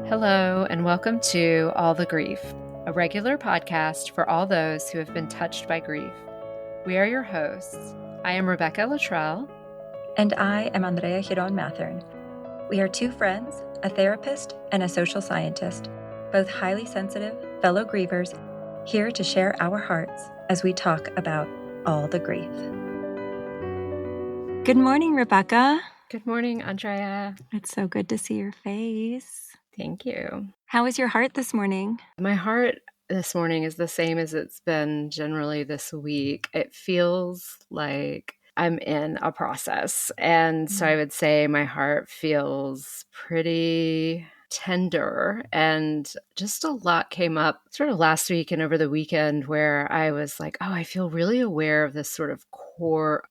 Hello, and welcome to All the Grief, a regular podcast for all those who have been touched by grief. We are your hosts. I am Rebecca Luttrell. And I am Andrea Mathern. We are two friends, a therapist, and a social scientist, both highly sensitive fellow grievers, here to share our hearts as we talk about all the grief. Good morning, Rebecca. Good morning, Andrea. It's so good to see your face. Thank you. How is your heart this morning? My heart this morning is the same as it's been generally this week. It feels like I'm in a process. And so I would say my heart feels pretty tender, and just a lot came up sort of last week and over the weekend where I was like, oh, I feel really aware of this sort of core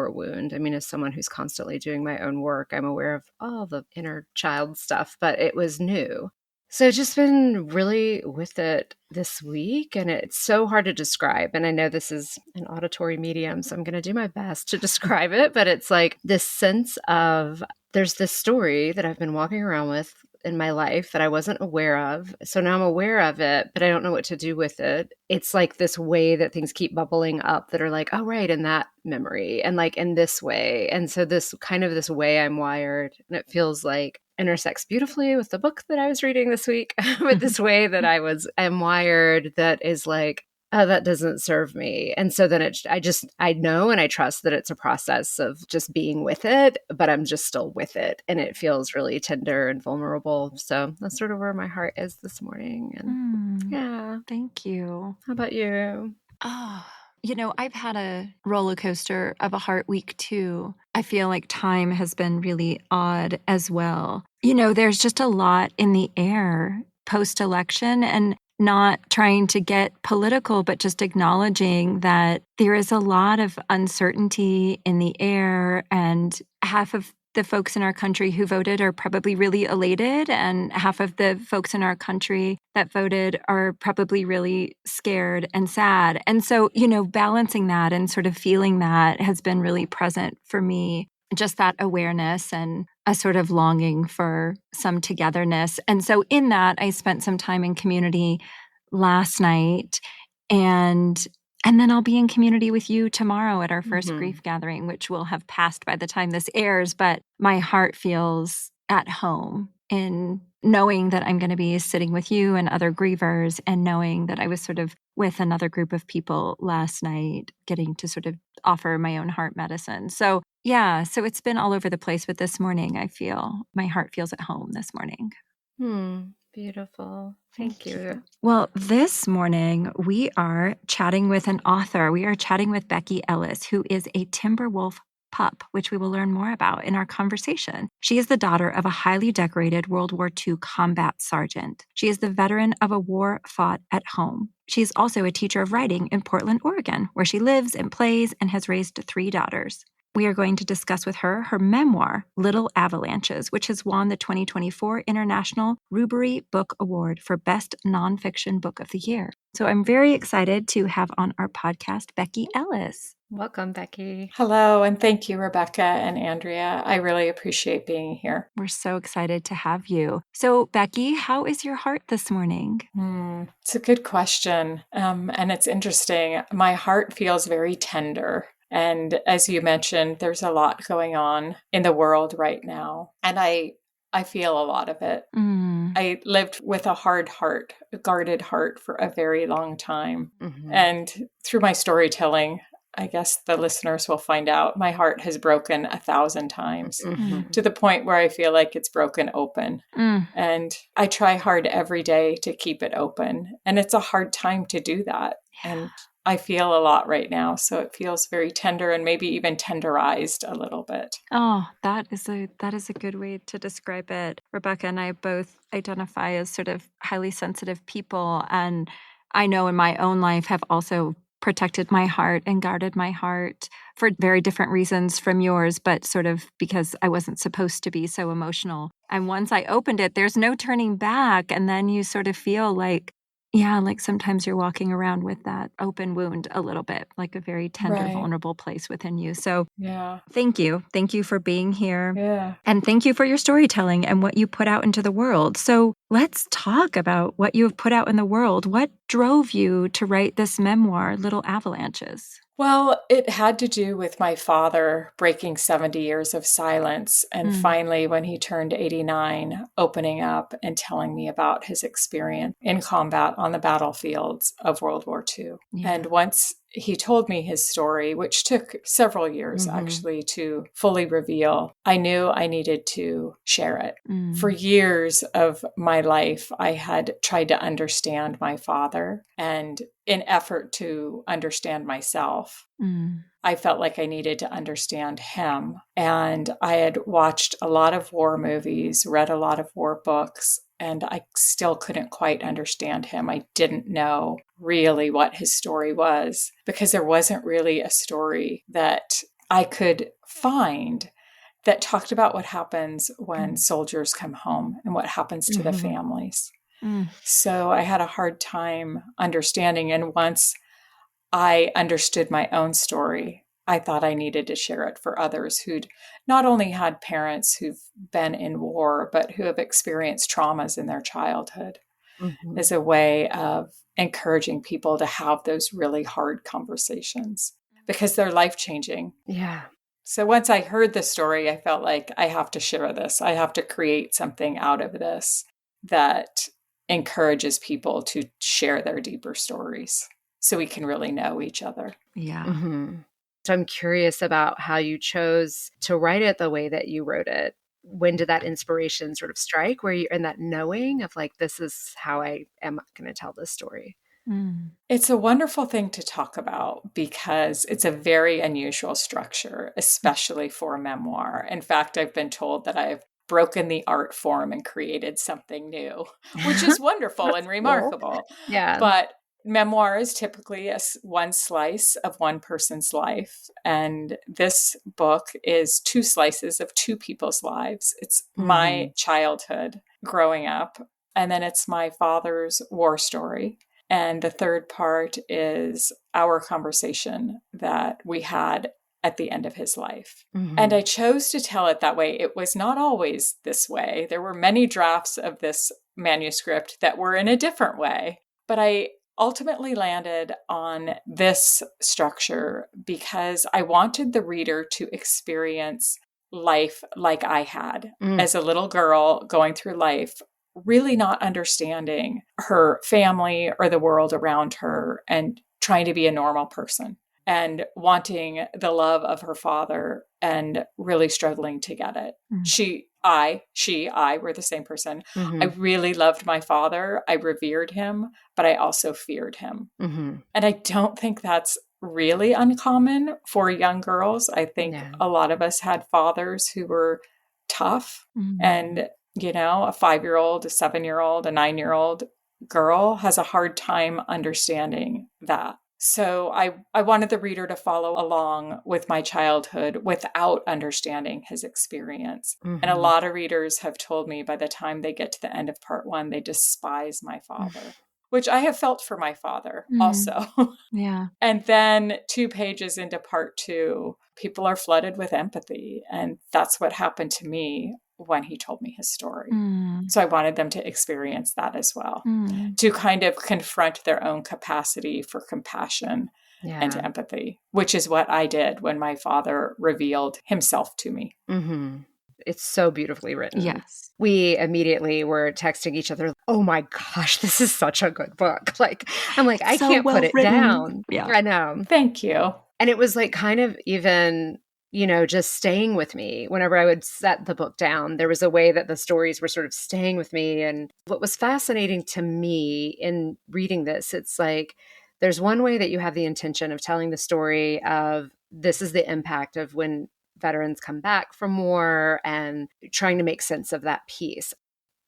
wound. I mean, as someone who's constantly doing my own work, I'm aware of all the inner child stuff, but it was new. So I've just been really with it this week, and it's so hard to describe. And I know this is an auditory medium, so I'm going to do my best to describe it. But it's like this sense of there's this story that I've been walking around with in my life that I wasn't aware of. So now I'm aware of it, but I don't know what to do with it. It's like this way that things keep bubbling up that are like, oh, right, in that memory, and like in this way. And so this way I'm wired, and it feels like intersects beautifully with the book that I was reading this week, with this way that I'm wired that is like, oh, that doesn't serve me. And so then I know and I trust that it's a process of just being with it, but I'm just still with it. And it feels really tender and vulnerable. So that's sort of where my heart is this morning. And yeah. Thank you. How about you? Oh, I've had a roller coaster of a heart week too. I feel like time has been really odd as well. There's just a lot in the air post-election, and not trying to get political, but just acknowledging that there is a lot of uncertainty in the air, and half of the folks in our country who voted are probably really elated, and half of the folks in our country that voted are probably really scared and sad. And so, balancing that and sort of feeling that has been really present for me, just that awareness and a sort of longing for some togetherness. And so in that, I spent some time in community last night, and then I'll be in community with you tomorrow at our first grief gathering, which will have passed by the time this airs. But my heart feels at home in knowing that I'm going to be sitting with you and other grievers, and knowing that I was sort of with another group of people last night, getting to sort of offer my own heart medicine. So yeah, so it's been all over the place, but this morning my heart feels at home this morning. Beautiful. Thank you. Well, this morning we are chatting with an author. We are chatting with Becky Ellis, who is a Timberwolf pup, which we will learn more about in our conversation. She is the daughter of a highly decorated World War II combat sergeant. She is the veteran of a war fought at home. She is also a teacher of writing in Portland, Oregon, where she lives and plays and has raised 3 daughters. We are going to discuss with her memoir, Little Avalanches, which has won the 2024 International Rubery Book Award for Best Nonfiction Book of the Year. So I'm very excited to have on our podcast Becky Ellis. Welcome, Becky. Hello, and thank you, Rebecca and Andrea. I really appreciate being here. We're so excited to have you. So, Becky, how is your heart this morning? It's a good question, and it's interesting. My heart feels very tender. And as you mentioned, there's a lot going on in the world right now, and I feel a lot of it. I lived with a hard heart, a guarded heart for a very long time. And through my storytelling, I guess the listeners will find out, my heart has broken 1,000 times to the point where I feel like it's broken open. And I try hard every day to keep it open. And it's a hard time to do that. Yeah. And I feel a lot right now. So it feels very tender and maybe even tenderized a little bit. Oh, that is a good way to describe it. Rebecca and I both identify as sort of highly sensitive people. And I know in my own life have also protected my heart and guarded my heart for very different reasons from yours, but sort of because I wasn't supposed to be so emotional. And once I opened it, there's no turning back. And then you sort of feel like Yeah, like sometimes you're walking around with that open wound a little bit, like a very tender, Right. vulnerable place within you. So Yeah. thank you. Thank you for being here. Yeah. And thank you for your storytelling and what you put out into the world. So let's talk about what you have put out in the world. What drove you to write this memoir, Little Avalanches? Well, it had to do with my father breaking 70 years of silence. And finally, when he turned 89, opening up and telling me about his experience in combat on the battlefields of World War II. Yeah. And once he told me his story, which took several years actually to fully reveal, I knew I needed to share it. For years of my life, I had tried to understand my father, and in effort to understand myself, I felt like I needed to understand him. And I had watched a lot of war movies, read a lot of war books, and I still couldn't quite understand him. I didn't know really what his story was because there wasn't really a story that I could find that talked about what happens when soldiers come home and what happens to the families. So I had a hard time understanding. And once I understood my own story, I thought I needed to share it for others who'd not only had parents who've been in war, but who have experienced traumas in their childhood as a way of encouraging people to have those really hard conversations because they're life-changing. Yeah. So once I heard the story, I felt like I have to share this. I have to create something out of this that encourages people to share their deeper stories so we can really know each other. Yeah. So I'm curious about how you chose to write it the way that you wrote it. When did that inspiration sort of strike? Where you're in that knowing of like, this is how I am going to tell this story? It's a wonderful thing to talk about because it's a very unusual structure, especially for a memoir. In fact, I've been told that I've broken the art form and created something new, which is wonderful and remarkable. Yeah. But memoir is typically one slice of one person's life. And this book is two slices of two people's lives. It's my childhood growing up, and then it's my father's war story. And the third part is our conversation that we had at the end of his life. And I chose to tell it that way. It was not always this way. There were many drafts of this manuscript that were in a different way. But I ultimately landed on this structure because I wanted the reader to experience life like I had as a little girl going through life, really not understanding her family or the world around her and trying to be a normal person and wanting the love of her father and really struggling to get it. I were the same person. I really loved my father. I revered him, but I also feared him. And I don't think that's really uncommon for young girls. I think a lot of us had fathers who were tough and you know, a 5-year-old, a 7-year-old, a 9-year-old girl has a hard time understanding that. So I wanted the reader to follow along with my childhood without understanding his experience. And a lot of readers have told me by the time they get to the end of part 1, they despise my father, which I have felt for my father also. Yeah. And then 2 pages into part 2, people are flooded with empathy. And that's what happened to me when he told me his story. So I wanted them to experience that as well, to kind of confront their own capacity for compassion and empathy, which is what I did when my father revealed himself to me. It's so beautifully written. Yes. We immediately were texting each other, oh my gosh, this is such a good book. Like, I'm like, I So can't well put it written. down. Yeah. I know. Thank you. And it was like kind of even, you know, just staying with me. Whenever I would set the book down, there was a way that the stories were sort of staying with me. And what was fascinating to me in reading this, it's like, there's one way that you have the intention of telling the story of this is the impact of when veterans come back from war and trying to make sense of that piece.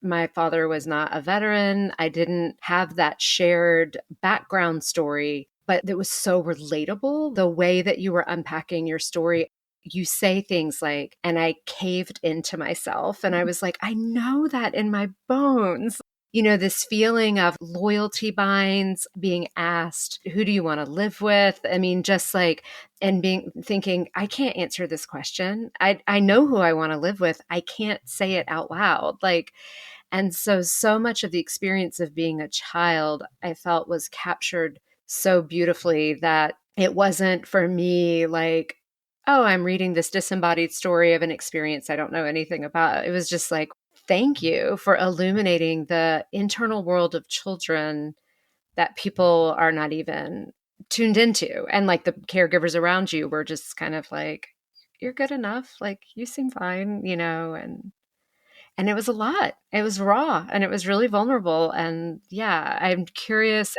My father was not a veteran. I didn't have that shared background story, but it was so relatable. The way that you were unpacking your story, you say things like, and I caved into myself. And I was like, I know that in my bones. this feeling of loyalty binds, being asked, who do you want to live with? I mean, just like, and thinking, I can't answer this question. I know who I want to live with. I can't say it out loud. Like, and so much of the experience of being a child, I felt was captured so beautifully that it wasn't for me like, oh, I'm reading this disembodied story of an experience I don't know anything about. It was just like, thank you for illuminating the internal world of children that people are not even tuned into. And like the caregivers around you were just kind of like, you're good enough. Like you seem fine, and it was a lot. It was raw and it was really vulnerable. And yeah, I'm curious.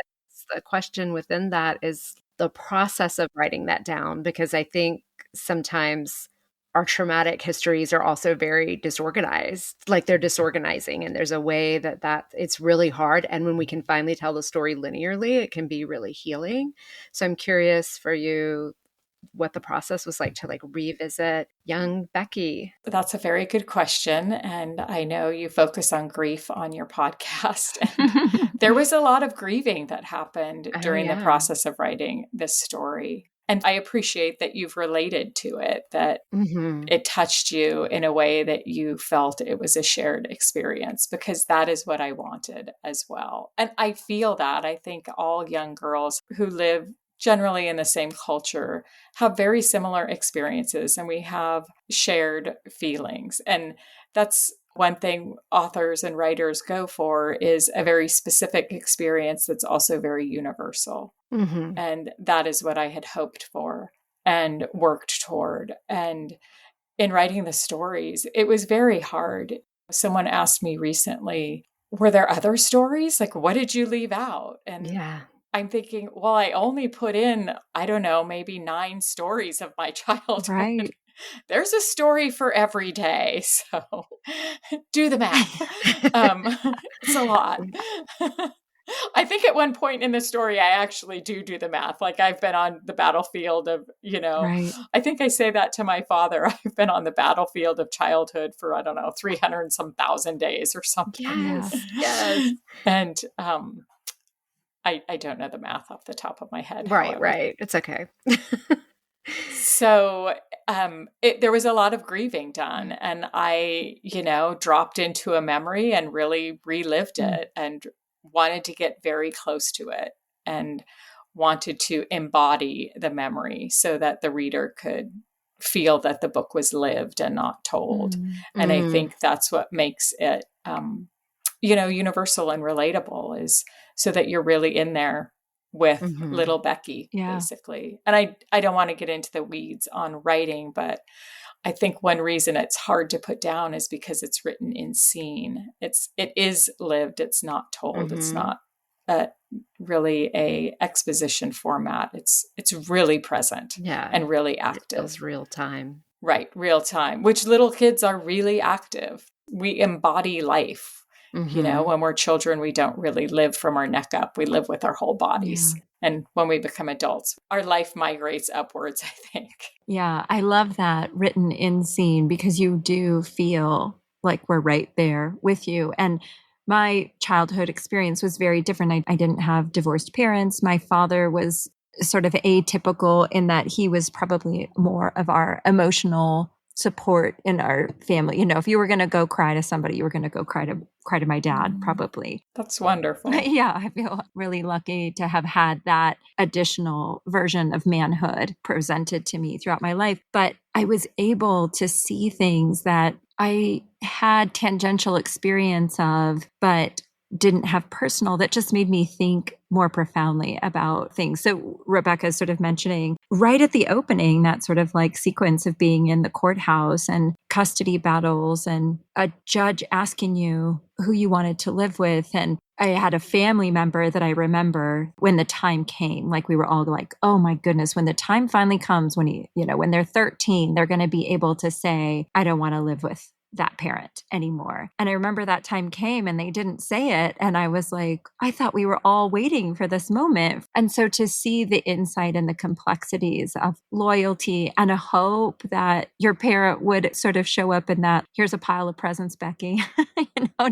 The question within that is the process of writing that down, because I think sometimes our traumatic histories are also very disorganized, like they're disorganizing. And there's a way that it's really hard. And when we can finally tell the story linearly, it can be really healing. So I'm curious for you what the process was like to like revisit young Becky. That's a very good question. And I know you focus on grief on your podcast. And there was a lot of grieving that happened Oh, during the yeah. process of writing this story. And I appreciate that you've related to it, that it touched you in a way that you felt it was a shared experience, because that is what I wanted as well. And I feel that. I think all young girls who live generally in the same culture have very similar experiences, and we have shared feelings. And that's one thing authors and writers go for, is a very specific experience that's also very universal. And that is what I had hoped for and worked toward. And in writing the stories, it was very hard. Someone asked me recently, were there other stories? Like, what did you leave out? And Yeah. I'm thinking, well, I only put in, I don't know, maybe 9 stories of my childhood. Right. There's a story for every day. So do the math. It's a lot. I think at one point in the story, I actually do the math. Like I've been on the battlefield of, Right. I think I say that to my father. I've been on the battlefield of childhood for, I don't know, 300 and some thousand days or something. Yes. Yeah. Yes. And I don't know the math off the top of my head. Right. However. Right. It's okay. So there was a lot of grieving done, and I, dropped into a memory and really relived it, and wanted to get very close to it, and wanted to embody the memory so that the reader could feel that the book was lived and not told. And I think that's what makes it, universal and relatable, is so that you're really in there with little Becky, basically. And I don't want to get into the weeds on writing, but I think one reason it's hard to put down is because it's written in scene. It is lived. It's not told. It's not really a exposition format. It's really present and really active. It feels real time. Right. Real time, which little kids are really active. We embody life. When we're children, we don't really live from our neck up. We live with our whole bodies. Yeah. And when we become adults, our life migrates upwards, I think. Yeah, I love that written in scene, because you do feel like we're right there with you. And my childhood experience was very different. I didn't have divorced parents. My father was sort of atypical in that he was probably more of our emotional support in our family. If you were going to go cry to somebody, you were going to go cry to my dad, probably. That's wonderful. Yeah, I feel really lucky to have had that additional version of manhood presented to me throughout my life. But I was able to see things that I had tangential experience of, but didn't have personal, that just made me think more profoundly about things. So Rebecca is sort of mentioning right at the opening, that sort of like sequence of being in the courthouse and custody battles and a judge asking you who you wanted to live with. And I had a family member that I remember when the time came, like we were all like, oh my goodness, when the time finally comes, when when they're 13, they're going to be able to say, I don't want to live with that parent anymore. And I remember that time came and they didn't say it. And I was like, I thought we were all waiting for this moment. And so to see the insight and the complexities of loyalty and a hope that your parent would sort of show up in that, here's a pile of presents, Becky,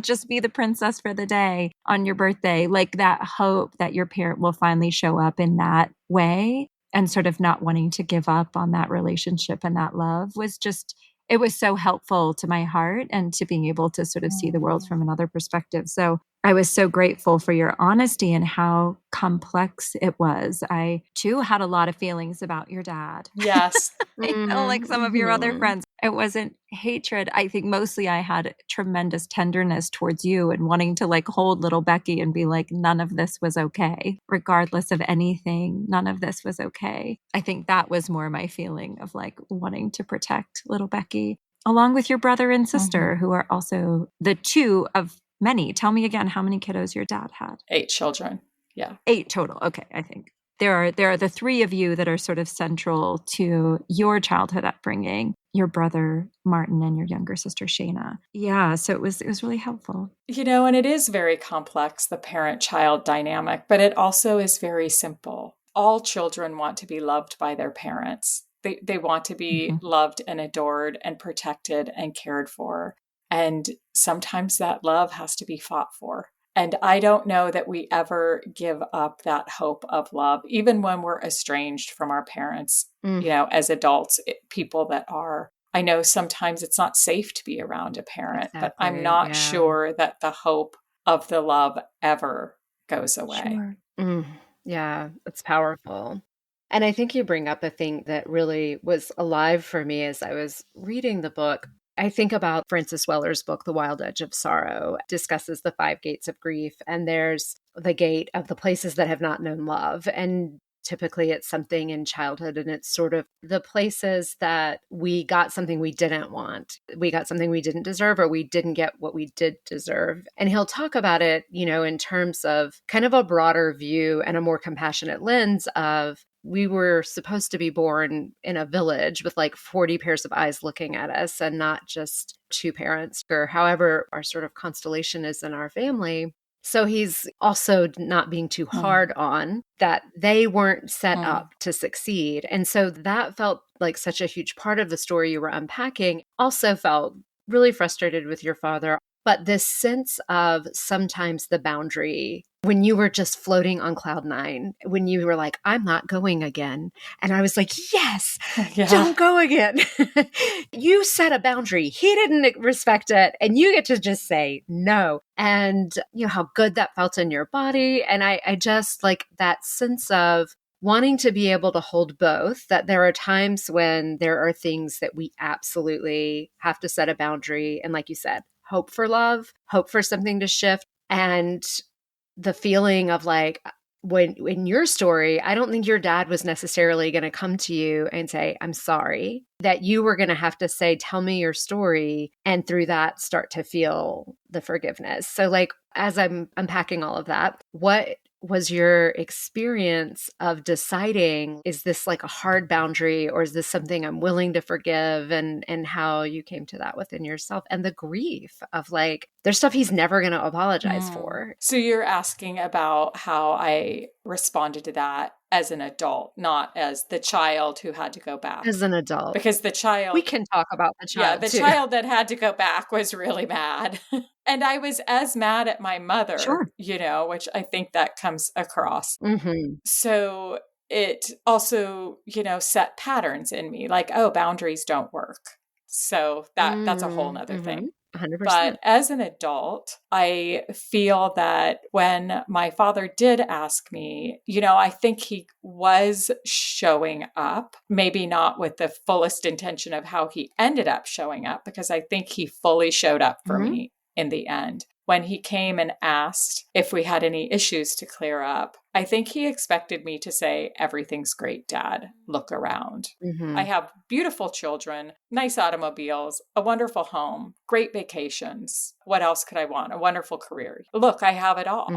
just be the princess for the day on your birthday, like that hope that your parent will finally show up in that way, and sort of not wanting to give up on that relationship and that love was just, it was so helpful to my heart and to being able to sort of see the world from another perspective. So I was so grateful for your honesty and how complex it was. I too had a lot of feelings about your dad. Yes. I know, like some of your other Mm-hmm. friends, it wasn't hatred. I think mostly I had tremendous tenderness towards you and wanting to like hold little Becky and be like, none of this was okay, regardless of anything. None of this was okay. I think that was more my feeling of like wanting to protect little Becky, along with your brother and sister, who are also the two of many. Tell me again how many kiddos your dad had. 8 children. Yeah. 8 total. Okay, I think. There are the 3 of you that are sort of central to your childhood upbringing, your brother Martin and your younger sister Shayna. Yeah, so it was really helpful. And it is very complex, the parent-child dynamic, but it also is very simple. All children want to be loved by their parents. They want to be loved and adored and protected and cared for. And sometimes that love has to be fought for. And I don't know that we ever give up that hope of love, even when we're estranged from our parents, as adults, people that are. I know sometimes it's not safe to be around a parent, but I'm not sure that the hope of the love ever goes away. Sure. Yeah, it's powerful. And I think you bring up a thing that really was alive for me as I was reading the book. I think about Francis Weller's book, The Wild Edge of Sorrow, discusses the 5 gates of grief. And there's the gate of the places that have not known love. And typically it's something in childhood, and it's sort of the places that we got something we didn't want. We got something we didn't deserve, or we didn't get what we did deserve. And he'll talk about it, in terms of kind of a broader view and a more compassionate lens of, we were supposed to be born in a village with like 40 pairs of eyes looking at us, and not just 2 parents, or however our sort of constellation is in our family. So he's also not being too hard on that they weren't set up to succeed. And so that felt like such a huge part of the story you were unpacking. Also felt really frustrated with your father. But this sense of sometimes the boundary, when you were just floating on cloud 9, when you were like, I'm not going again. And I was like, yes, don't go again. You set a boundary. He didn't respect it. And you get to just say no. And how good that felt in your body. And I just like that sense of wanting to be able to hold both, that there are times when there are things that we absolutely have to set a boundary. And like you said, hope for love, hope for something to shift. And the feeling of like, when in your story, I don't think your dad was necessarily going to come to you and say, I'm sorry, that you were going to have to say, tell me your story. And through that, start to feel the forgiveness. So like, as I'm unpacking all of that, what was your experience of deciding, is this like a hard boundary, or is this something I'm willing to forgive, and how you came to that within yourself, and the grief of like, there's stuff he's never going to apologize for. So you're asking about how I responded to that as an adult, not as the child who had to go back. As an adult. Because the child... We can talk about the child, the child that had to go back was really mad. And I was as mad at my mother, which I think that comes across. So it also, set patterns in me, like, oh, boundaries don't work. So that's a whole nother thing. 100%. But as an adult, I feel that when my father did ask me, I think he was showing up, maybe not with the fullest intention of how he ended up showing up, because I think he fully showed up for me in the end. When he came and asked if we had any issues to clear up, I think he expected me to say, everything's great, Dad. Look around. I have beautiful children, nice automobiles, a wonderful home, great vacations. What else could I want? A wonderful career. Look, I have it all.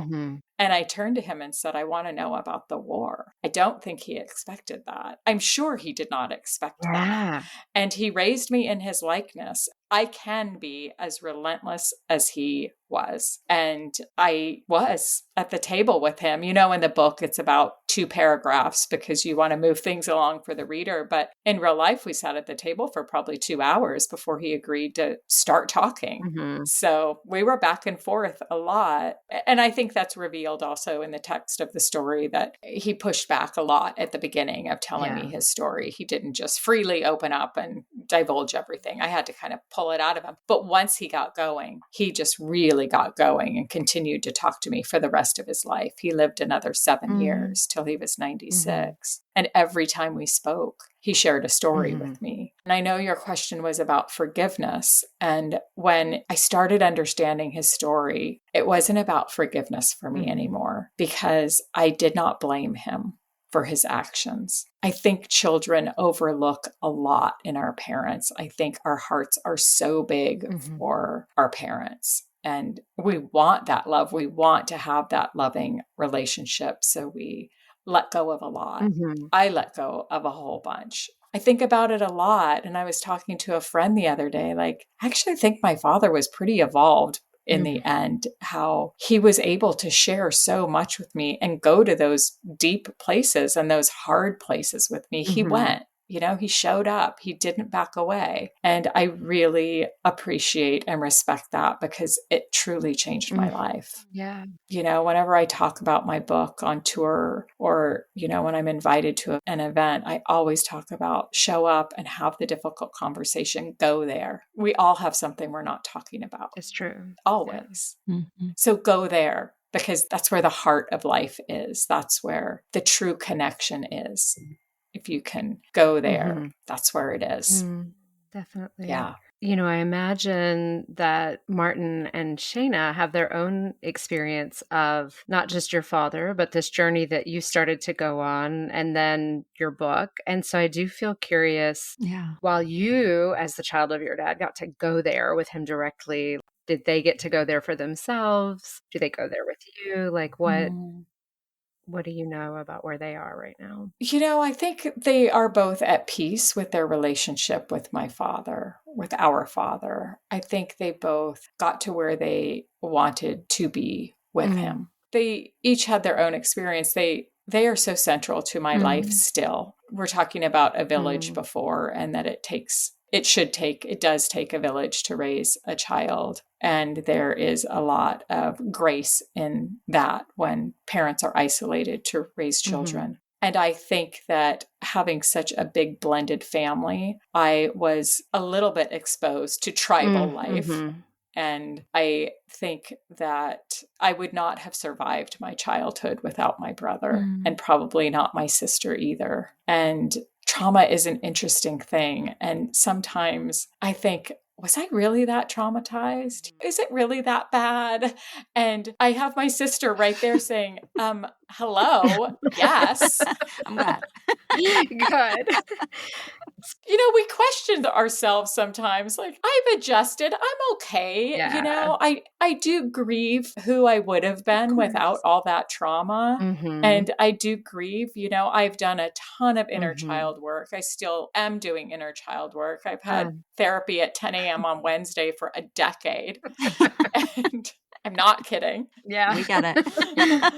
And I turned to him and said, I want to know about the war. I don't think he expected that. I'm sure he did not expect that. And he raised me in his likeness. I can be as relentless as he was. And I was at the table with him. In the book, it's about 2 paragraphs because you want to move things along for the reader. But in real life, we sat at the table for probably 2 hours before he agreed to start talking. Mm-hmm. So we were back and forth a lot. And I think that's revealed also in the text of the story, that he pushed back a lot at the beginning of telling me his story. He didn't just freely open up and divulge everything. I had to kind of pull it out of him. But once he got going, he just really got going and continued to talk to me for the rest of his life. He lived another 7 years till he was 96. And every time we spoke, he shared a story with me. And I know your question was about forgiveness. And when I started understanding his story, it wasn't about forgiveness for me anymore, because I did not blame him for his actions. I think children overlook a lot in our parents. I think our hearts are so big for our parents. And we want that love. We want to have that loving relationship. So we let go of a lot. I let go of a whole bunch. I think about it a lot. And I was talking to a friend the other day, I actually think my father was pretty evolved in the end, how he was able to share so much with me and go to those deep places and those hard places with me. He went. He showed up, he didn't back away. And I really appreciate and respect that, because it truly changed my life. Yeah. Whenever I talk about my book on tour, or, when I'm invited to an event, I always talk about show up and have the difficult conversation, go there. We all have something we're not talking about. It's true. Always. So go there, because that's where the heart of life is. That's where the true connection is. If you can go there, that's where it is. Definitely. Yeah. I imagine that Martin and Shayna have their own experience of not just your father, but this journey that you started to go on, and then your book. And so I do feel curious, while you, as the child of your dad, got to go there with him directly, did they get to go there for themselves? Do they go there with you? What do you know about where they are right now? I think they are both at peace with their relationship with my father, with our father. I think they both got to where they wanted to be with him. They each had their own experience. They are so central to my life still. We're talking about a village before, and that it does take a village to raise a child. And there is a lot of grace in that when parents are isolated to raise children. And I think that having such a big blended family, I was a little bit exposed to tribal life. And I think that I would not have survived my childhood without my brother, and probably not my sister either. And trauma is an interesting thing. And sometimes I think, was I really that traumatized? Is it really that bad? And I have my sister right there saying, hello, yes. I'm glad. Good. We questioned ourselves sometimes, I've adjusted, I'm okay. Yeah. I do grieve who I would have been without all that trauma. And I do grieve, I've done a ton of inner child work. I still am doing inner child work. I've had therapy at 10 a.m. on Wednesday for a decade. And I'm not kidding. Yeah. We get it.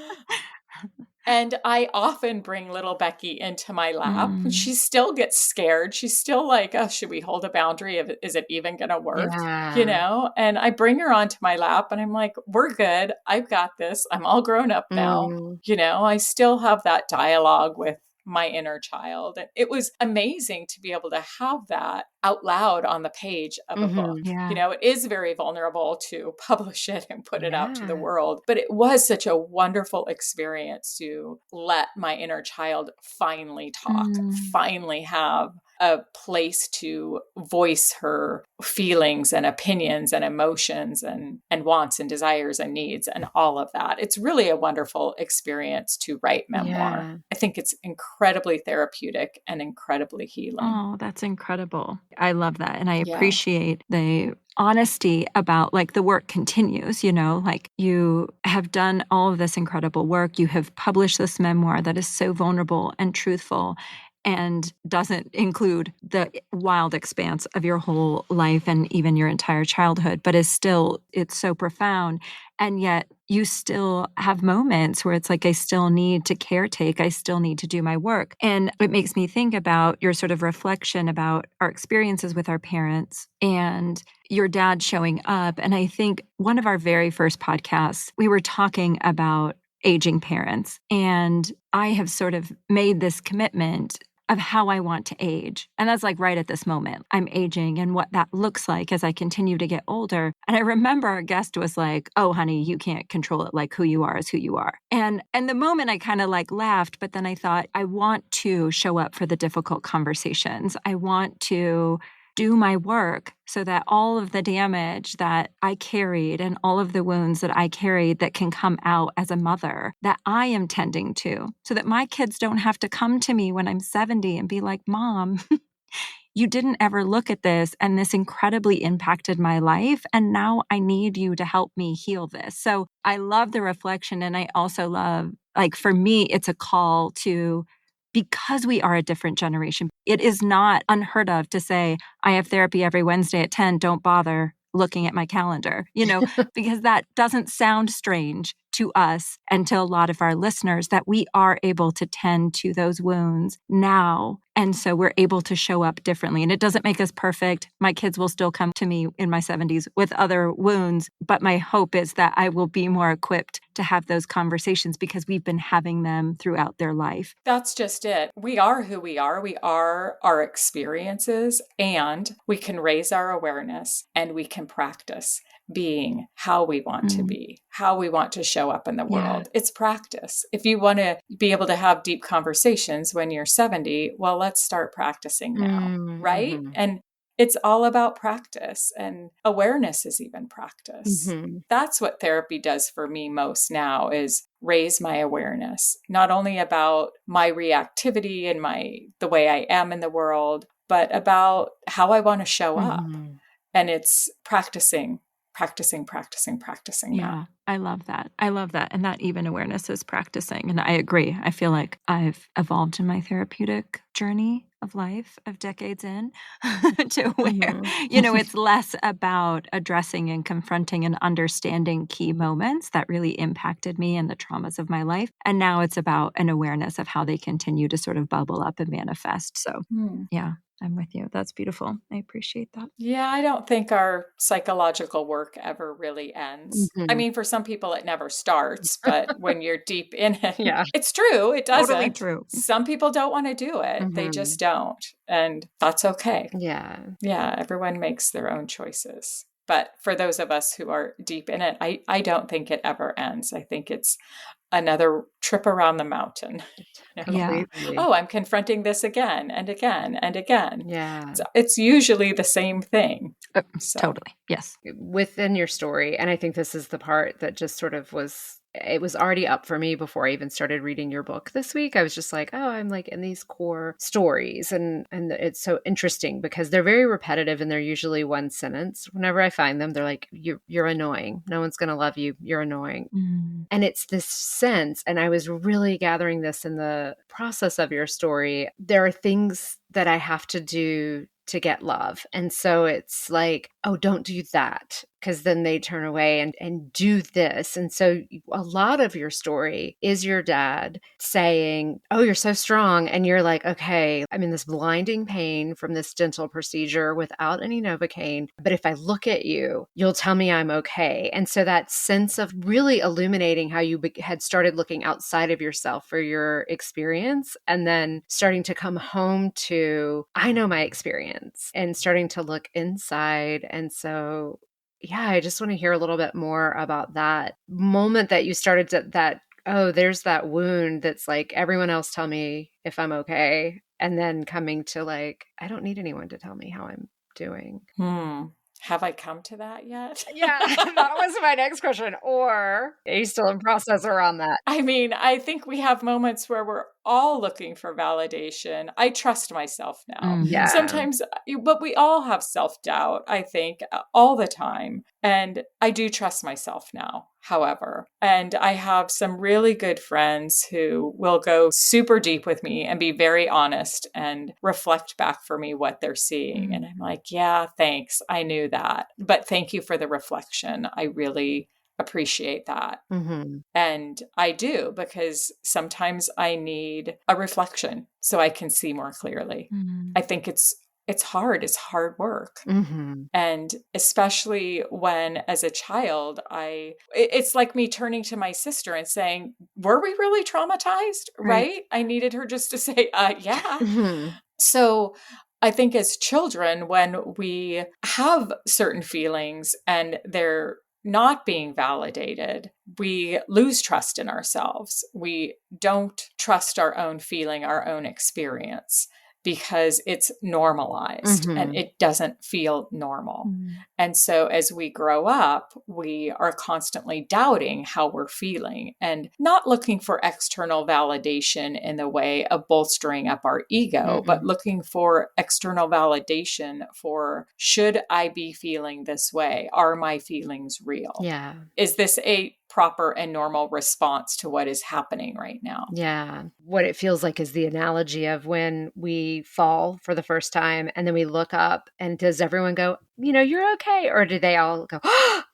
And I often bring little Becky into my lap. And she still gets scared. She's still like, oh, should we hold a boundary? Is it even going to work? Yeah. And I bring her onto my lap and I'm like, we're good. I've got this. I'm all grown up now. I still have that dialogue with my inner child. And it was amazing to be able to have that out loud on the page of a book. It is very vulnerable to publish it and put it out to the world, but it was such a wonderful experience to let my inner child finally talk, finally have a place to voice her feelings and opinions and emotions and wants and desires and needs and all of that. It's really a wonderful experience to write memoir. I think it's incredibly therapeutic and incredibly healing. Oh, that's incredible. I love that. And I appreciate the honesty about the work continues, you have done all of this incredible work. You have published this memoir that is so vulnerable and truthful. and doesn't include the wild expanse of your whole life and even your entire childhood, but is still, it's so profound. And yet you still have moments where it's like, I still need to caretake. I still need to do my work. And it makes me think about your sort of reflection about our experiences with our parents and your dad showing up. And I think one of our very first podcasts, we were talking about aging parents. And I have sort of made this commitment of how I want to age. And that's like right at this moment. I'm aging and what that looks like as I continue to get older. And I remember our guest was like, "Oh, honey, you can't control it. Like who you are is who you are." And the moment I kind of like laughed, but then I thought, I want to show up for the difficult conversations. I want to do my work so that all of the damage that I carried and all of the wounds that I carried that can come out as a mother that I am tending to, so that my kids don't have to come to me when I'm 70 and be like, "Mom, you didn't ever look at this and this incredibly impacted my life. And now I need you to help me heal this." So I love the reflection. And I also love, like, for me, it's a call to, because we are a different generation, it is not unheard of to say, "I have therapy every Wednesday at 10, don't bother looking at my calendar," because that doesn't sound strange to us and to a lot of our listeners, that we are able to tend to those wounds now. And so we're able to show up differently. And it doesn't make us perfect. My kids will still come to me in my 70s with other wounds. But my hope is that I will be more equipped to have those conversations because we've been having them throughout their life. That's just it. We are who we are. We are our experiences, and we can raise our awareness and we can practice being how we want to be, how we want to show up in the world. It's practice. If you want to be able to have deep conversations when you're 70, well, let's start practicing now, right? And it's all about practice, and awareness is even practice. That's what therapy does for me most now, is raise my awareness, not only about my reactivity and the way I am in the world, but about how I want to show up. And it's practicing Yeah, I love that. I love that. And that even awareness is practicing. And I agree. I feel like I've evolved in my therapeutic journey of life, of decades in, to where, it's less about addressing and confronting and understanding key moments that really impacted me and the traumas of my life. And now it's about an awareness of how they continue to sort of bubble up and manifest. So, yeah. I'm with you. That's beautiful. I appreciate that. Yeah, I don't think our psychological work ever really ends. I mean, for some people, it never starts, but when you're deep in it, it's true. It doesn't. Totally true. Some people don't want to do it. They just don't. And that's okay. Yeah. Yeah, everyone makes their own choices. But for those of us who are deep in it, I don't think it ever ends. I think it's another trip around the mountain. Oh, I'm confronting this again and again and again. Yeah. So it's usually the same thing. Totally. Yes. Within your story, and I think this is the part that just sort of it was already up for me before I even started reading your book this week. I was just like, oh, I'm like in these core stories. And it's so interesting because they're very repetitive and they're usually one sentence. Whenever I find them, they're like, you're annoying. No one's going to love you. You're annoying. And it's this sense, and I was really gathering this in the process of your story. There are things that I have to do to get love. And so it's like, oh, don't do that, because then they turn away and do this. And so a lot of your story is your dad saying, oh, you're so strong. And you're like, okay, I'm in this blinding pain from this dental procedure without any Novocaine. But if I look at you, you'll tell me I'm okay. And so that sense of really illuminating how you had started looking outside of yourself for your experience, and then starting to come home to, I know my experience, and starting to look inside. And so yeah, I just want to hear a little bit more about that moment that you started that, oh, there's that wound that's like, everyone else tell me if I'm okay. And then coming to like, I don't need anyone to tell me how I'm doing. Have I come to that yet? Yeah, that was my next question. Or are you still in process around that? I mean, I think we have moments where we're all looking for validation. I trust myself now. Mhm. Yeah. Sometimes, but we all have self-doubt, I think, all the time. And I do trust myself now, however. And I have some really good friends who will go super deep with me and be very honest and reflect back for me what they're seeing. And I'm like, yeah, thanks. I knew that. But thank you for the reflection. I really appreciate that. Mm-hmm. And I do, because sometimes I need a reflection so I can see more clearly. I think it's hard. It's hard work. Mm-hmm. And especially when, as a child, it's like me turning to my sister and saying, were we really traumatized? Right? I needed her just to say, yeah. Mm-hmm. So I think as children, when we have certain feelings and they're not being validated, we lose trust in ourselves. We don't trust our own feeling, our own experience, because it's normalized and Mm-hmm. it doesn't feel normal. And so as we grow up, we are constantly doubting how we're feeling and not looking for external validation in the way of bolstering up our ego, but looking for external validation for, should I be feeling this way? Are my feelings real? Yeah. Is this a proper and normal response to what is happening right now? Yeah. What it feels like is the analogy of when we fall for the first time and then we look up and does everyone go, you're okay? Or do they all go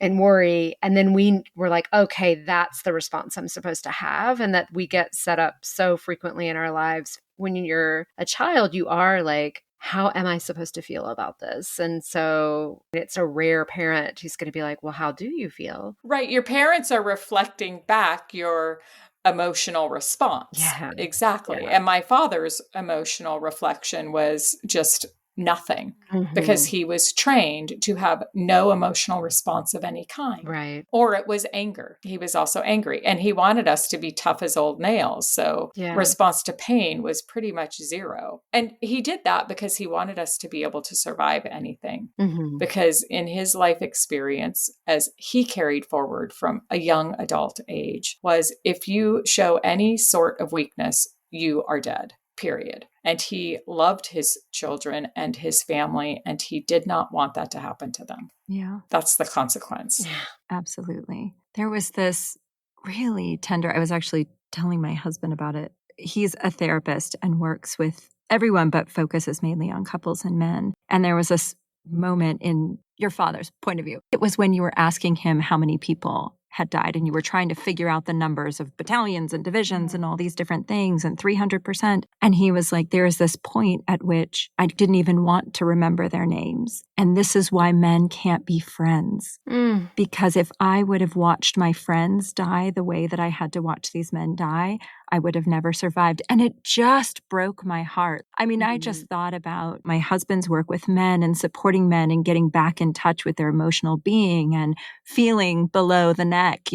and worry? And then we're like, okay, that's the response I'm supposed to have. And that we get set up so frequently in our lives. When you're a child, you are like, how am I supposed to feel about this? And so it's a rare parent who's going to be like, well, how do you feel? Right. Your parents are reflecting back your emotional response. Yeah. Exactly. Yeah. And my father's emotional reflection was just nothing, because Mm-hmm. he was trained to have no emotional response of any kind. Right. Or it was anger. He was also angry, and he wanted us to be tough as old nails. So Yeah. response to pain was pretty much zero. And he did that because he wanted us to be able to survive anything. Mm-hmm. Because in his life experience, as he carried forward from a young adult age, was if you show any sort of weakness, you are dead, period. And he loved his children and his family, and he did not want that to happen to them. Yeah. That's the consequence. Yeah. Absolutely. There was this really tender, I was actually telling my husband about it. He's a therapist and works with everyone, but focuses mainly on couples and men. And there was this moment in your father's point of view. It was when you were asking him how many people had died and you were trying to figure out the numbers of battalions and divisions and all these different things and 300%. And he was like, there is this point at which I didn't even want to remember their names. And this is why men can't be friends. Mm. Because if I would have watched my friends die the way that I had to watch these men die, I would have never survived. And it just broke my heart. I mean, I just thought about my husband's work with men and supporting men and getting back in touch with their emotional being and feeling below the neck,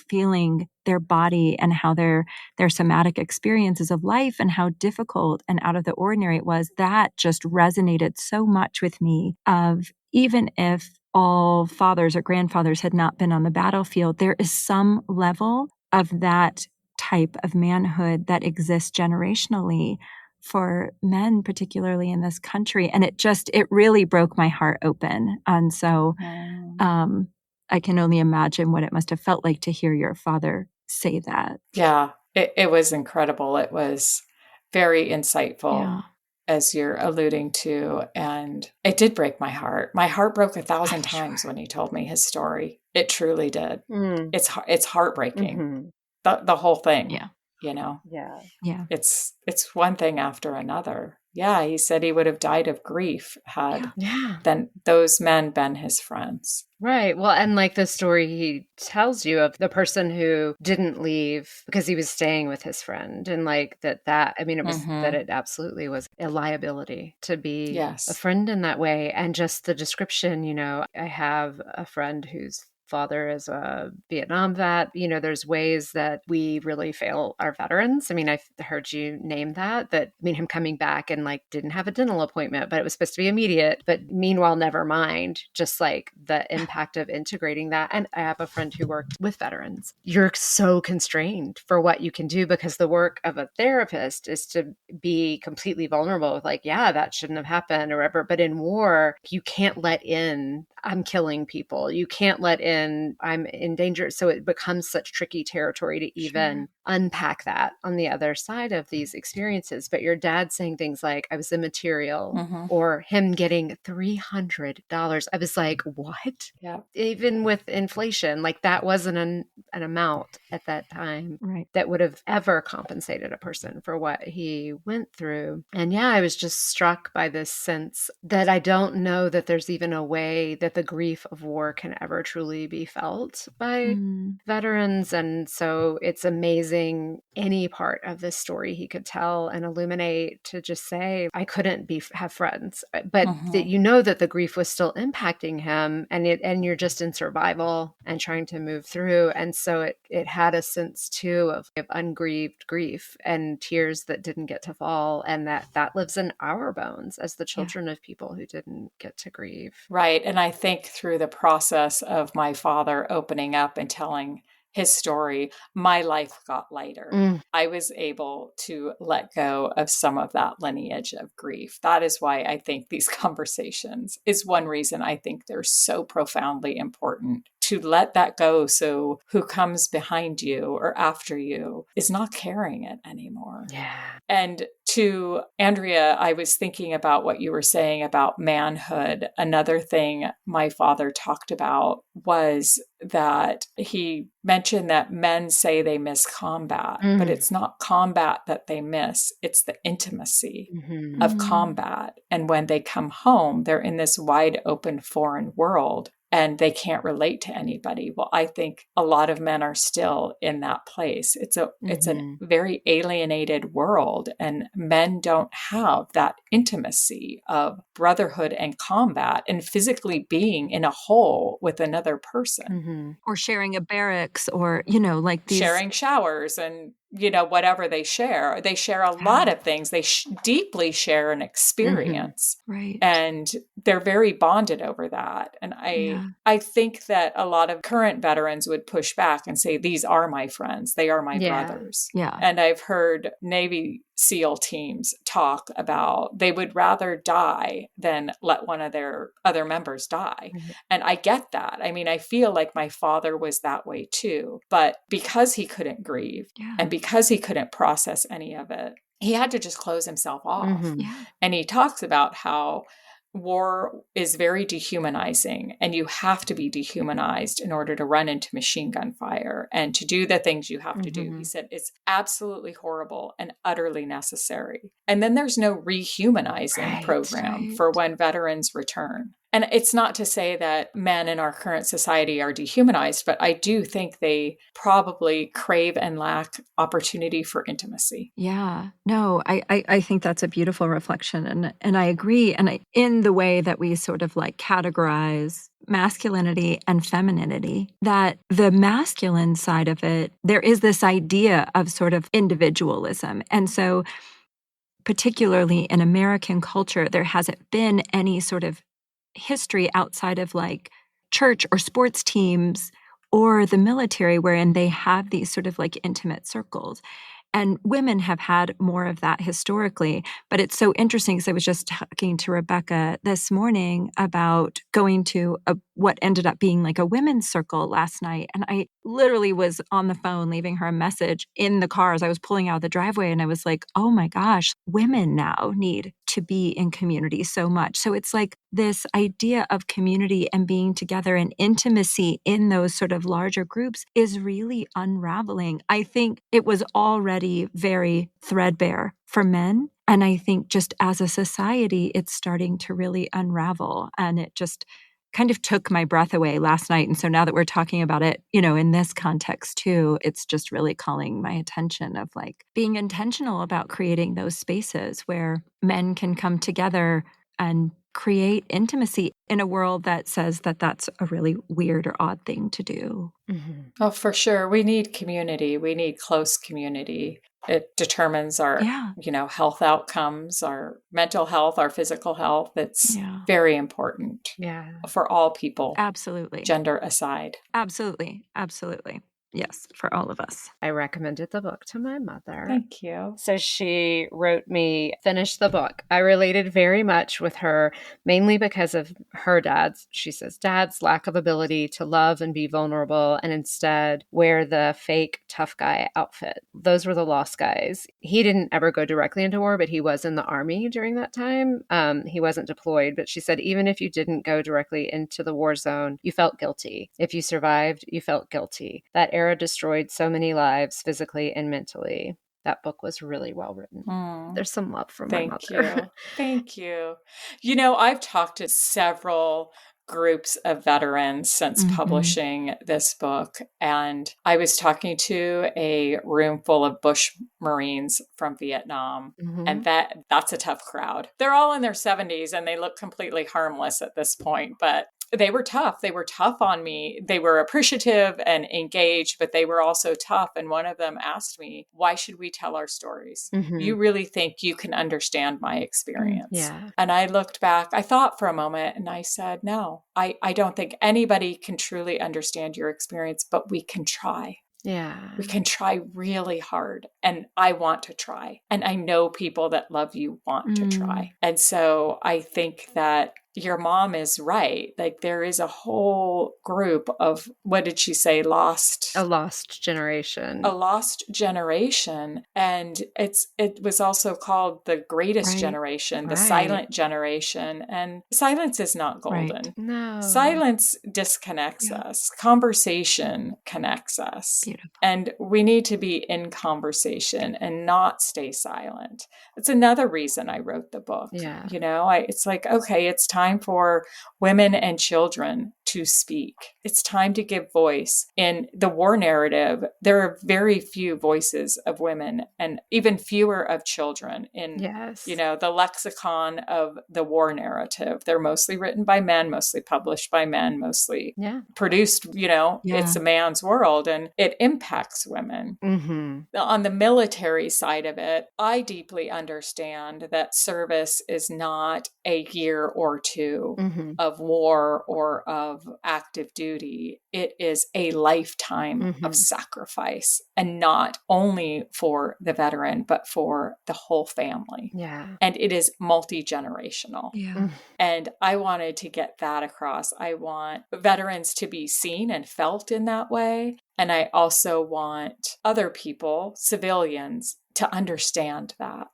feeling their body and how their somatic experiences of life and how difficult and out of the ordinary it was. That just resonated so much with me of, even if all fathers or grandfathers had not been on the battlefield, there is some level of that type of manhood that exists generationally for men, particularly in this country. And it really broke my heart open. And so I can only imagine what it must have felt like to hear your father say that. Yeah, it was incredible. It was very insightful, as you're alluding to. And it did break my heart. My heart broke 1,000 times when he told me his story. It truly did. Mm. It's heartbreaking. Mm-hmm. The whole thing. Yeah. Yeah. It's one thing after another. Yeah, he said he would have died of grief had Yeah. then those men been his friends. Right. Well, and like the story he tells you of the person who didn't leave because he was staying with his friend, and like it absolutely was a liability to be a Yes. friend in that way. And just the description, I have a friend whose father is a Vietnam vet. There's ways that we really fail our veterans. I mean, I heard you name him coming back and like didn't have a dental appointment, but it was supposed to be immediate. But meanwhile, never mind, just like the impact of integrating that. And I have a friend who worked with veterans. You're so constrained for what you can do because the work of a therapist is to be completely vulnerable with like, yeah, that shouldn't have happened or whatever. But in war, you can't let in, I'm killing people. You can't let in, I'm in danger. So it becomes such tricky territory to even unpack that on the other side of these experiences. But your dad saying things like, I was immaterial, or him getting $300. I was like, what? Yeah. Even with inflation, like that wasn't an amount at that time Right. that would have ever compensated a person for what he went through. And yeah, I was just struck by this sense that I don't know that there's even a way that the grief of war can ever truly be felt by veterans. And so it's amazing any part of this story he could tell and illuminate to just say, I couldn't have friends, but that that the grief was still impacting him and you're just in survival and trying to move through. And so it had a sense too of ungrieved grief and tears that didn't get to fall, and that lives in our bones as the children of people who didn't get to grieve. Right. And I think through the process of my father opening up and telling his story, my life got lighter. I was able to let go of some of that lineage of grief. That is why I think these conversations is one reason I think they're so profoundly important, to let that go. So who comes behind you or after you is not carrying it anymore. Yeah. And to Andrea, I was thinking about what you were saying about manhood. Another thing my father talked about was that he mentioned that men say they miss combat, but it's not combat that they miss. It's the intimacy of combat. And when they come home, they're in this wide open foreign world and they can't relate to anybody. Well, I think a lot of men are still in that place. It's a very alienated world, and men don't have that intimacy of brotherhood and combat and physically being in a hole with another person. Or sharing a barracks, or, like these... sharing showers and, whatever they share. They share a lot of things. They deeply share an experience. Right. And they're very bonded over that. And I think that a lot of current veterans would push back and say, these are my friends. They are my brothers. Yeah. And I've heard Navy SEAL teams talk about they would rather die than let one of their other members die. And I get that. I mean, I feel like my father was that way too. But because he couldn't grieve and because he couldn't process any of it, he had to just close himself off. And he talks about how war is very dehumanizing, and you have to be dehumanized in order to run into machine gun fire and to do the things you have to do. He said it's absolutely horrible and utterly necessary. And then there's no rehumanizing program for when veterans return. And it's not to say that men in our current society are dehumanized, but I do think they probably crave and lack opportunity for intimacy. Yeah, no, I think that's a beautiful reflection. And I agree. And in the way that we sort of like categorize masculinity and femininity, that the masculine side of it, there is this idea of sort of individualism. And so particularly in American culture, there hasn't been any sort of history outside of like church or sports teams or the military wherein they have these sort of like intimate circles. And women have had more of that historically. But it's so interesting because I was just talking to Rebecca this morning about going to what ended up being like a women's circle last night. And I literally was on the phone leaving her a message in the car as I was pulling out of the driveway. And I was like, oh my gosh, women now need to be in community so much. So it's like this idea of community and being together and intimacy in those sort of larger groups is really unraveling. I think it was already very threadbare for men. And I think just as a society, it's starting to really unravel. And it just kind of took my breath away last night. And so now that we're talking about it, in this context too, it's just really calling my attention of like being intentional about creating those spaces where men can come together and create intimacy in a world that says that that's a really weird or odd thing to do. Mm-hmm. Oh, for sure. We need community. We need close community. It determines our, Yeah. health outcomes, our mental health, our physical health. It's Yeah. very important Yeah. for all people, Absolutely. gender aside. Absolutely. Absolutely. Yes, for all of us. I recommended the book to my mother. Thank you. So she wrote me, finish the book. I related very much with her, mainly because of her dad's, she says, dad's lack of ability to love and be vulnerable and instead wear the fake tough guy outfit. Those were the Lost Guys. He didn't ever go directly into war, but he was in the army during that time. He wasn't deployed, but she said, even if you didn't go directly into the war zone, you felt guilty. If you survived, you felt guilty. That era destroyed so many lives physically and mentally. That book was really well written. There's some love from my Thank mother. you. Thank you. I've talked to several groups of veterans since publishing this book. And I was talking to a room full of Bush Marines from Vietnam. And that's a tough crowd. They're all in their 70s and they look completely harmless at this point, but they were tough. They were tough on me. They were appreciative and engaged, but they were also tough. And one of them asked me, why should we tell our stories? You really think you can understand my experience? Yeah. And I looked back, I thought for a moment and I said, no, I don't think anybody can truly understand your experience, but we can try. Yeah. We can try really hard. And I want to try. And I know people that love you want to try. And so I think that your mom is right. Like there is a whole group of, what did she say? A lost generation. A lost generation. And it was also called the greatest generation, the silent generation. And silence is not golden. No. Silence disconnects us. Conversation connects us. Beautiful. And we need to be in conversation and not stay silent. It's another reason I wrote the book. Yeah. It's like, okay, it's time for women and children to speak. It's time to give voice. In the war narrative, there are very few voices of women and even fewer of children in, the lexicon of the war narrative. They're mostly written by men, mostly published by men, mostly produced, it's a man's world and it impacts women. On the military side of it, I deeply understand that service is not a year or two of war or of active duty. It is a lifetime of sacrifice, and not only for the veteran, but for the whole family. Yeah. And it is multi-generational. Yeah. And I wanted to get that across. I want veterans to be seen and felt in that way. And I also want other people, civilians, to understand that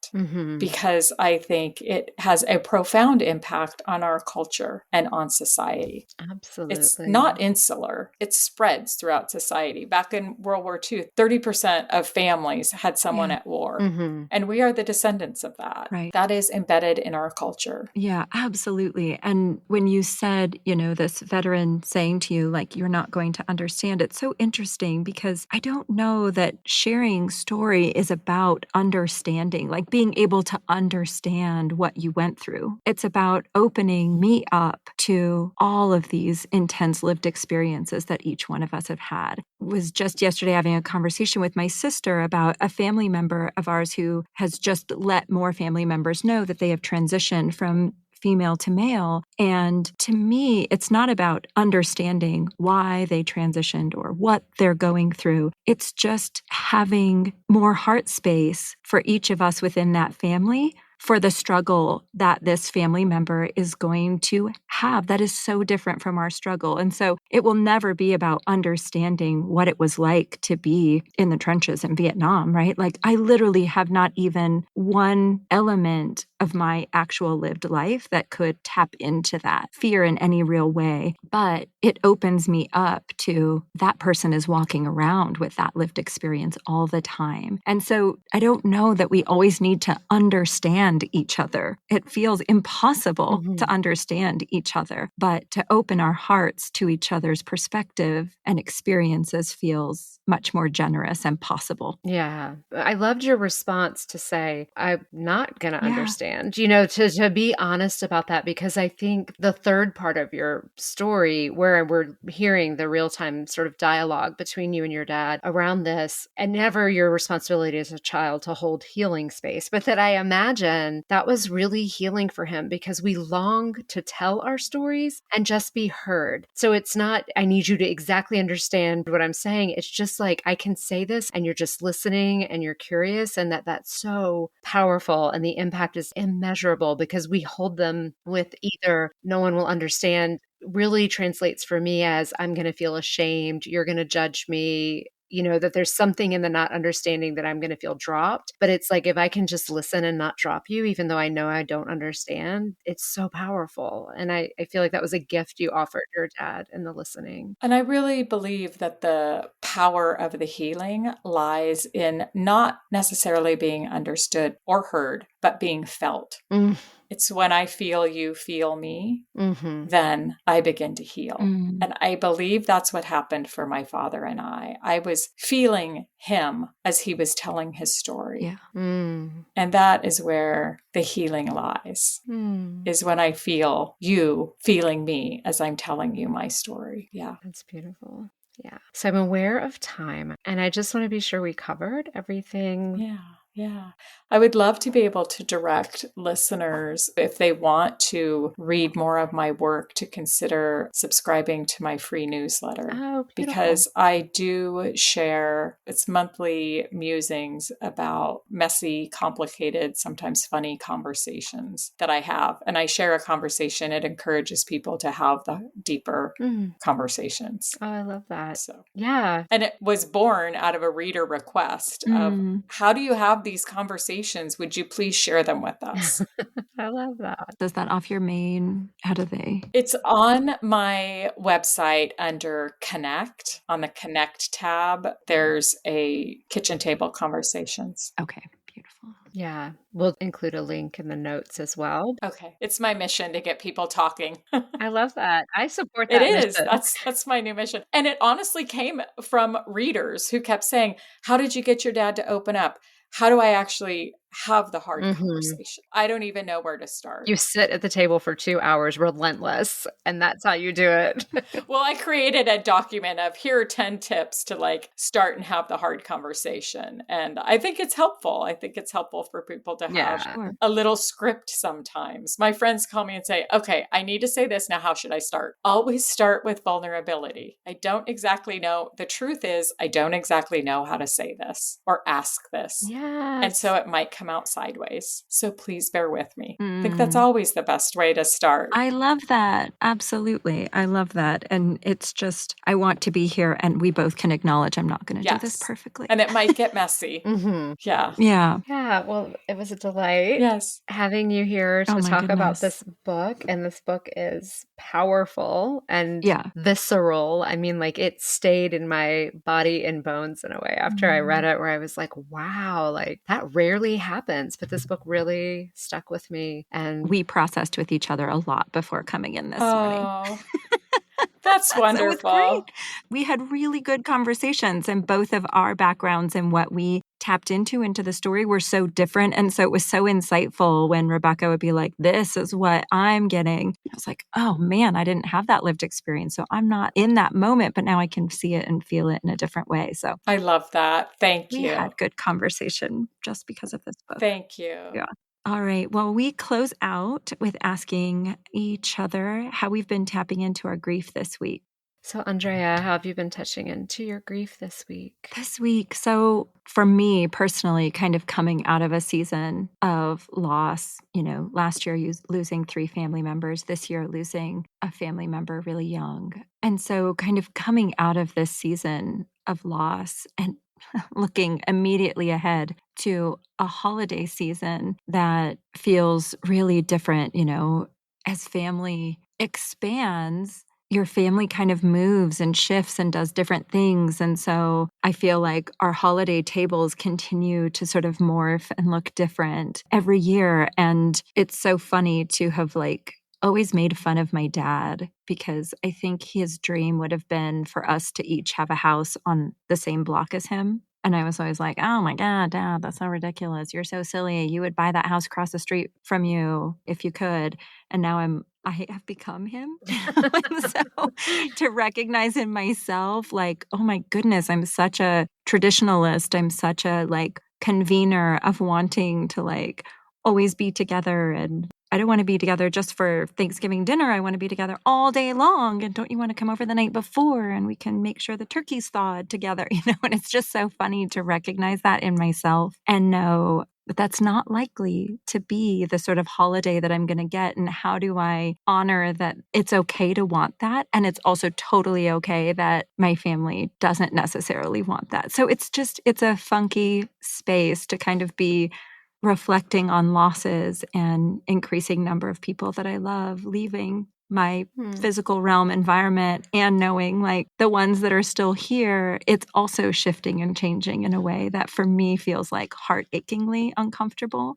because I think it has a profound impact on our culture and on society. Absolutely. It's not insular. It spreads throughout society. Back in World War II, 30% of families had someone at war. And we are the descendants of that. Right. That is embedded in our culture. Yeah, absolutely. And when you said, this veteran saying to you, like, you're not going to understand, it's so interesting because I don't know that sharing story is about understanding, like being able to understand what you went through. It's about opening me up to all of these intense lived experiences that each one of us have had. Was just yesterday having a conversation with my sister about a family member of ours who has just let more family members know that they have transitioned from female to male. And to me, it's not about understanding why they transitioned or what they're going through. It's just having more heart space for each of us within that family for the struggle that this family member is going to have that is so different from our struggle. And so it will never be about understanding what it was like to be in the trenches in Vietnam, right? Like I literally have not even one element of my actual lived life that could tap into that fear in any real way. But it opens me up to that person is walking around with that lived experience all the time. And so I don't know that we always need to understand each other. It feels impossible to understand each other, but to open our hearts to each other's perspective and experiences feels much more generous and possible. Yeah. I loved your response to say, I'm not going to understand understand, to be honest about that, because I think the third part of your story where we're hearing the real-time sort of dialogue between you and your dad around this, and never your responsibility as a child to hold healing space, but that I imagine that was really healing for him because we long to tell our stories and just be heard. So it's not, I need you to exactly understand what I'm saying. It's just like, I can say this and you're just listening and you're curious, and that's so powerful. And the impact is immeasurable because we hold them with either no one will understand really translates for me as I'm going to feel ashamed, you're going to judge me, that there's something in the not understanding that I'm going to feel dropped. But it's like, if I can just listen and not drop you, even though I know I don't understand, it's so powerful. And I feel like that was a gift you offered your dad in the listening. And I really believe that the power of the healing lies in not necessarily being understood or heard, but being felt. It's when I feel you feel me, then I begin to heal. And I believe that's what happened for my father and I. I was feeling him as he was telling his story. Yeah. And that is where the healing lies, is when I feel you feeling me as I'm telling you my story. Yeah. That's beautiful. Yeah. So I'm aware of time, and I just want to be sure we covered everything. Yeah. I would love to be able to direct listeners, if they want to read more of my work, to consider subscribing to my free newsletter. Oh, beautiful. Because I do share its monthly musings about messy, complicated, sometimes funny conversations that I have. And I share a conversation. It encourages people to have the deeper conversations. Oh, I love that. So, yeah. And it was born out of a reader request of, how do you have these conversations? Would you please share them with us? I love that. Does that off your main? How do they? It's on my website under Connect. On the Connect tab, there's a kitchen table conversations. Okay, beautiful. Yeah. We'll include a link in the notes as well. Okay. It's my mission to get people talking. I love that. I support that It is. mission. That's my new mission. And it honestly came from readers who kept saying, how did you get your dad to open up? How do I actually have the hard conversation? I don't even know where to start. You sit at the table for 2 hours, relentless, and that's how you do it. Well, I created a document of, here are 10 tips to start and have the hard conversation. And I think it's helpful. I think it's helpful for people to have a little script sometimes. My friends call me and say, okay, I need to say this. Now, how should I start? Always start with vulnerability. I don't exactly know. The truth is, I don't exactly know how to say this or ask this. Yeah. And so it might come out sideways. So please bear with me. I think that's always the best way to start. I love that. Absolutely. I love that. And it's just, I want to be here, and we both can acknowledge I'm not going to do this perfectly. And it might get messy. Yeah. Yeah. Yeah. Well, it was a delight having you here to talk about this book. And this book is powerful and visceral. I mean, it stayed in my body and bones in a way after I read it, where I was like, wow, that rarely happens. But this book really stuck with me. And we processed with each other a lot before coming in this morning. That's wonderful. So great. We had really good conversations, and both of our backgrounds and what we tapped into the story were so different. And so it was so insightful when Rebecca would be like, this is what I'm getting. I was like, oh man, I didn't have that lived experience. So I'm not in that moment, but now I can see it and feel it in a different way. So I love that. Thank you. We had good conversation just because of this book. Thank you. Yeah. All right. Well, we close out with asking each other how we've been tapping into our grief this week. So, Andrea, how have you been touching into your grief this week? So for me personally, kind of coming out of a season of loss, last year losing 3 family members, this year losing a family member really young. And so kind of coming out of this season of loss and looking immediately ahead to a holiday season that feels really different, as family expands, your family kind of moves and shifts and does different things. And so I feel like our holiday tables continue to sort of morph and look different every year. And it's so funny to have always made fun of my dad, because I think his dream would have been for us to each have a house on the same block as him And I was always like, oh my God, Dad, that's so ridiculous. You're so silly. You would buy that house across the street from you if you could. And now I have become him. And so to recognize in myself, like, oh my goodness, I'm such a traditionalist. I'm such a like convener of wanting to like always be together. And I don't want to be together just for Thanksgiving dinner. I want to be together all day long. And don't you want to come over the night before and we can make sure the turkey's thawed together, And it's just so funny to recognize that in myself and know that that's not likely to be the sort of holiday that I'm going to get. And how do I honor that it's okay to want that? And it's also totally okay that my family doesn't necessarily want that. So it's a funky space to kind of be reflecting on losses and increasing number of people that I love leaving my physical realm environment, and knowing like the ones that are still here, it's also shifting and changing in a way that for me feels like heart achingly uncomfortable.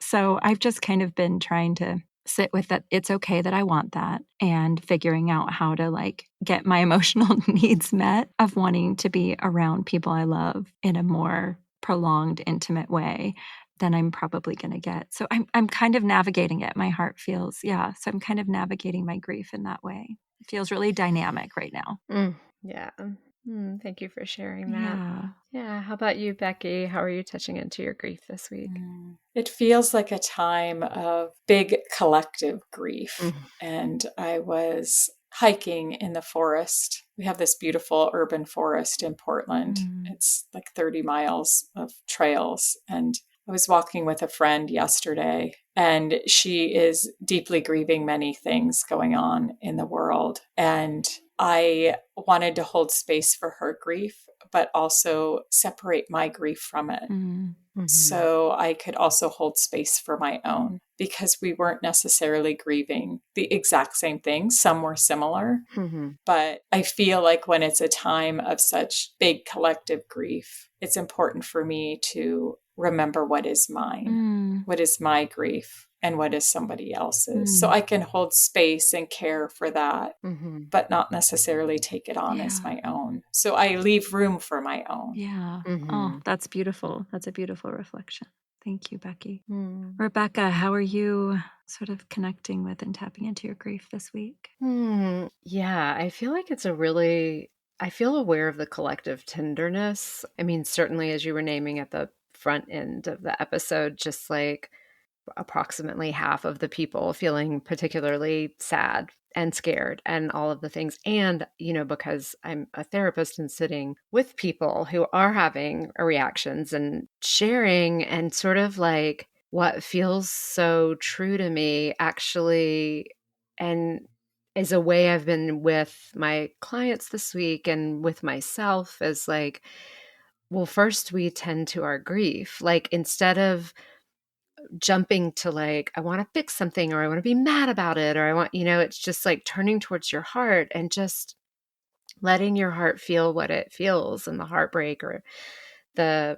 So I've just kind of been trying to sit with that. It's okay that I want that, and figuring out how to like get my emotional needs met of wanting to be around people I love in a more prolonged, intimate way than I'm probably going to get. So I'm kind of navigating it. My heart feels, so I'm kind of navigating my grief in that way. It feels really dynamic right now. Yeah. Thank you for sharing that. Yeah. Yeah. How about you, Becky? How are you touching into your grief this week? It feels like a time of big collective grief. And I was hiking in the forest. We have this beautiful urban forest in Portland. It's like 30 miles of trails. And I was walking with a friend yesterday, and she is deeply grieving many things going on in the world. And I wanted to hold space for her grief, but also separate my grief from it. So I could also hold space for my own, because we weren't necessarily grieving the exact same things. Some were similar, but I feel like when it's a time of such big collective grief, it's important for me to remember what is mine, what is my grief, and what is somebody else's. So I can hold space and care for that, but not necessarily take it on as my own. So I leave room for my own. Yeah. Oh, that's beautiful. That's a beautiful reflection. Thank you, Becky. Rebecca, how are you sort of connecting with and tapping into your grief this week? Yeah, I feel like I feel aware of the collective tenderness. I mean, certainly as you were naming at the front end of the episode, just like approximately half of the people feeling particularly sad and scared and all of the things. And, because I'm a therapist and sitting with people who are having reactions and sharing, and sort of like what feels so true to me actually, and is a way I've been with my clients this week and with myself, is like, well, first we tend to our grief. Like, instead of jumping to like, I want to fix something, or I want to be mad about it, or I want, it's just like turning towards your heart and just letting your heart feel what it feels, and the heartbreak or the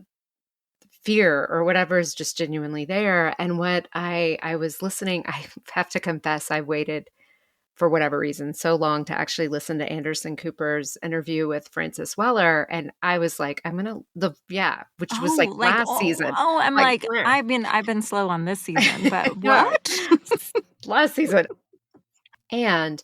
fear or whatever is just genuinely there. And what I was listening, I have to confess, I waited for whatever reason so long to actually listen to Anderson Cooper's interview with Frances Weller. And I was like, which was like last season. I'm like, I've been slow on this season, but what? Last season. And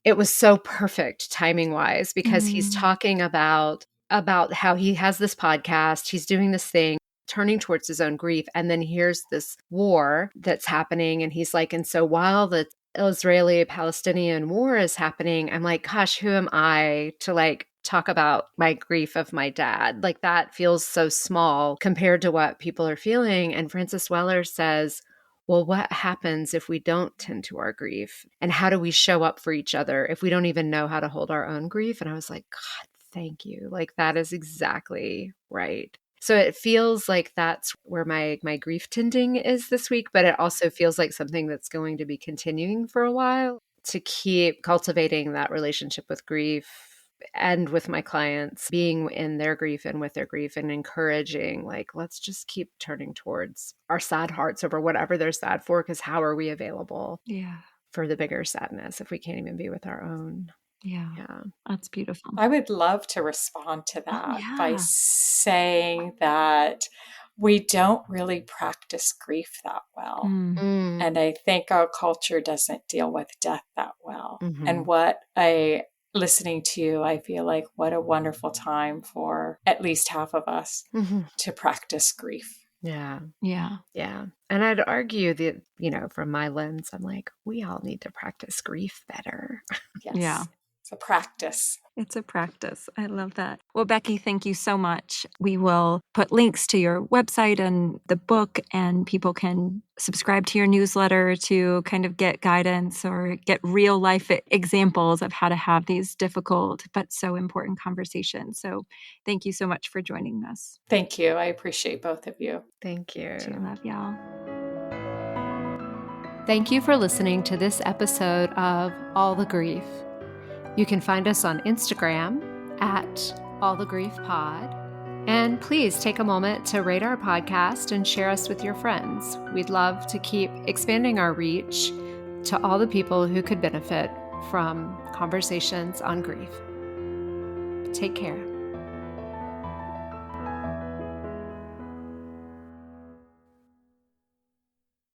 it was so perfect timing wise, because he's talking about how he has this podcast, he's doing this thing, turning towards his own grief. And then here's this war that's happening. And he's like, and so while the Israeli-Palestinian war is happening, I'm like, gosh, who am I to like talk about my grief of my dad? Like, that feels so small compared to what people are feeling. And Frances Weller says, well, what happens if we don't tend to our grief? And how do we show up for each other if we don't even know how to hold our own grief? And I was like, God, thank you. Like, that is exactly right. So it feels like that's where my grief tending is this week, but it also feels like something that's going to be continuing for a while, to keep cultivating that relationship with grief and with my clients, being in their grief and with their grief, and encouraging, like, let's just keep turning towards our sad hearts over whatever they're sad for, because how are we available for the bigger sadness if we can't even be with our own? Yeah. Yeah. That's beautiful. I would love to respond to Oh, that by yeah. saying that we don't really practice grief that well. Mm. And I think our culture doesn't deal with death that well. And Mhm. listening to you, I feel like what a wonderful time for at least half of us Mhm. to practice grief. Yeah. Yeah. Yeah. And I'd argue that, from my lens, I'm like, we all need to practice grief better. Yeah. Yes. It's a practice. It's a practice. I love that. Well, Becky, thank you so much. We will put links to your website and the book, and people can subscribe to your newsletter to kind of get guidance or get real life examples of how to have these difficult but so important conversations. So thank you so much for joining us. Thank you. I appreciate both of you. Thank you. I love y'all. Thank you for listening to this episode of All the Grief. You can find us on Instagram at All the Grief Pod. And please take a moment to rate our podcast and share us with your friends. We'd love to keep expanding our reach to all the people who could benefit from conversations on grief. Take care.